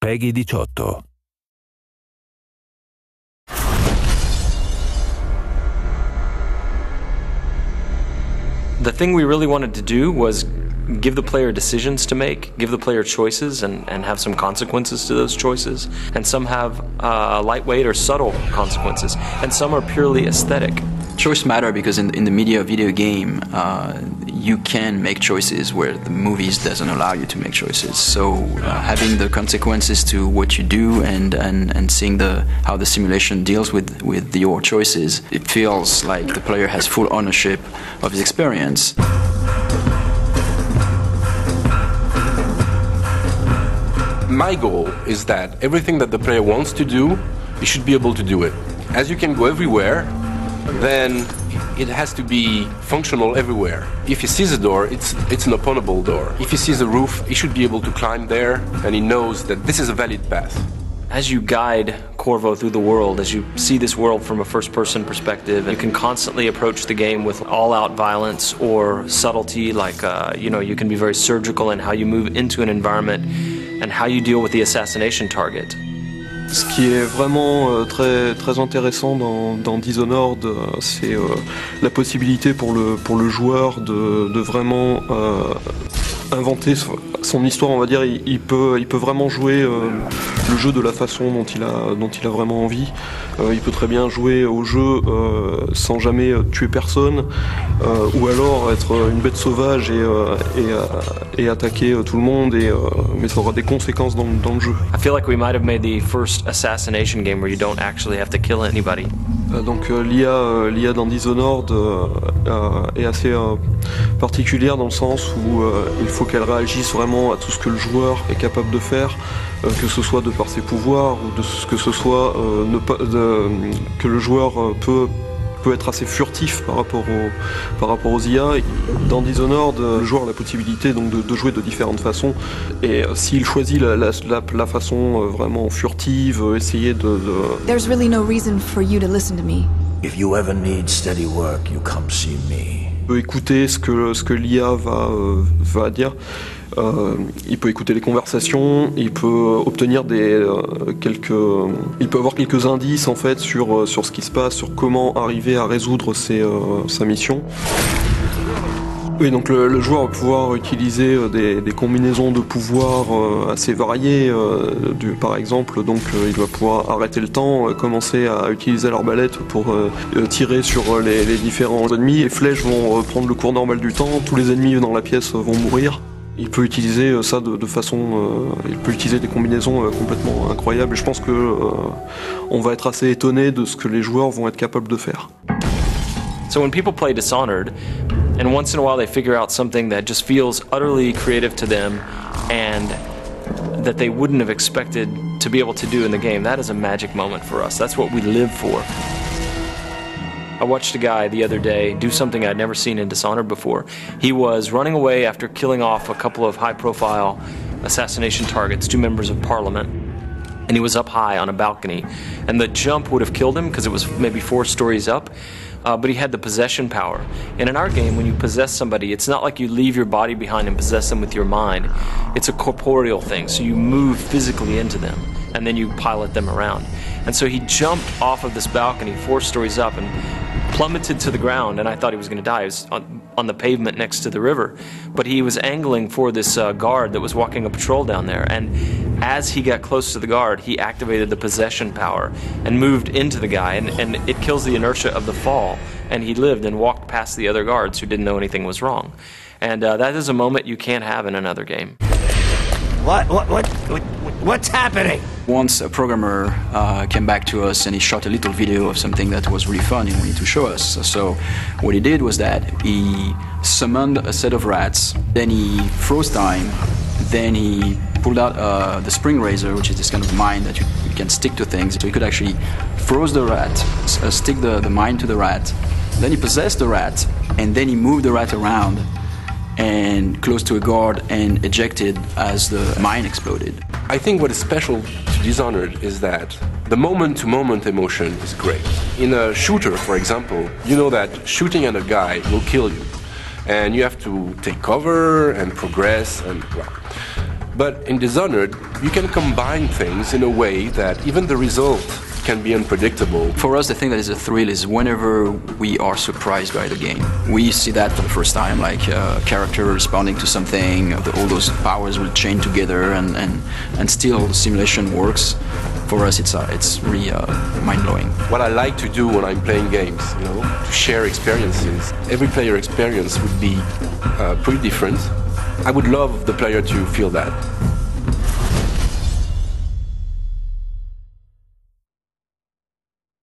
PEGI 18. The thing we really wanted to do was give the player decisions to make, give the player choices and have some consequences to those choices. And some have lightweight or subtle consequences, and some are purely aesthetic. Choice matter because in the media video game, you can make choices where the movies doesn't allow you to make choices. So having the consequences to what you do and seeing how the simulation deals with your choices, it feels like the player has full ownership of his experience. My goal is that everything that the player wants to do, he should be able to do it. As you can go everywhere, then it has to be functional everywhere. If he sees a door, it's an openable door. If he sees a roof, he should be able to climb there, and he knows that this is a valid path. As you guide Corvo through the world, as you see this world from a first-person perspective, you can constantly approach the game with all-out violence or subtlety, like you can be very surgical in how you move into an environment and how you deal with the assassination target. Ce qui est vraiment très intéressant dans Dishonored, c'est la possibilité pour le joueur de vraiment inventer son histoire, on va dire. Il peut vraiment jouer le jeu de la façon dont il a vraiment envie. Il peut très bien jouer au jeu sans jamais tuer personne, ou alors être une bête sauvage et attaquer tout le monde, mais ça aura des conséquences dans le jeu. I feel like we might have made the first assassination game where you don't actually have to kill anybody. Donc l'IA dans Dishonored est assez particulière dans le sens où il faut qu'elle réagisse vraiment à tout ce que le joueur est capable de faire, que ce soit de par ses pouvoirs ou de ce que ce soit que le joueur peut être assez furtif par rapport aux IA. Dans Dishonored, le joueur a la possibilité donc de jouer de différentes façons, et s'il choisit la façon vraiment furtive, essayer de... There's really no reason for you to listen to me. If you ever need steady work, you come see me. Il peut écouter ce que l'IA va dire. Il peut écouter les conversations, il peut obtenir il peut avoir quelques indices en fait sur ce qui se passe, sur comment arriver à résoudre sa mission. Oui, donc le joueur va pouvoir utiliser des combinaisons de pouvoirs assez variées. Par exemple, donc il va pouvoir arrêter le temps, commencer à utiliser l'arbalète pour tirer sur les différents ennemis. Les flèches vont prendre le cours normal du temps, tous les ennemis dans la pièce vont mourir. Il peut utiliser ça de façon... il peut utiliser des combinaisons complètement incroyables, et je pense que on va être assez étonné de ce que les joueurs vont être capables de faire. So when people play Dishonored, and once in a while they figure out something that just feels utterly creative to them and that they wouldn't have expected to be able to do in the game, that is a magic moment for us. That's what we live for. I watched a guy the other day do something I'd never seen in Dishonored before. He was running away after killing off a couple of high-profile assassination targets, 2 members of parliament, and he was up high on a balcony. And the jump would have killed him because it was maybe 4 stories up, but he had the possession power. And in our game, when you possess somebody, it's not like you leave your body behind and possess them with your mind. It's a corporeal thing, so you move physically into them, and then you pilot them around. And so he jumped off of this balcony 4 stories up and plummeted to the ground, and I thought he was going to die. He was on the pavement next to the river, but he was angling for this guard that was walking a patrol down there, and as he got close to the guard, he activated the possession power and moved into the guy, and it kills the inertia of the fall, and he lived and walked past the other guards who didn't know anything was wrong. And that is a moment you can't have in another game. What's happening? Once a programmer came back to us and he shot a little video of something that was really fun and wanted to show us. So what he did was that he summoned a set of rats, then he froze time, then he pulled out the spring razor, which is this kind of mine that you can stick to things. So he could actually froze the rat, stick the mine to the rat, then he possessed the rat, and then he moved the rat around and close to a guard and ejected as the mine exploded. I think what is special to Dishonored is that the moment-to-moment emotion is great. In a shooter, for example, you know that shooting at a guy will kill you, and you have to take cover and progress, and well. But in Dishonored, you can combine things in a way that even the result can be unpredictable. For us, the thing that is a thrill is whenever we are surprised by the game. We see that for the first time, like a character responding to something, all those powers will chain together, and still the simulation works. For us, it's really mind-blowing. What I like to do when I'm playing games, to share experiences. Every player experience would be pretty different. I would love the player to feel that.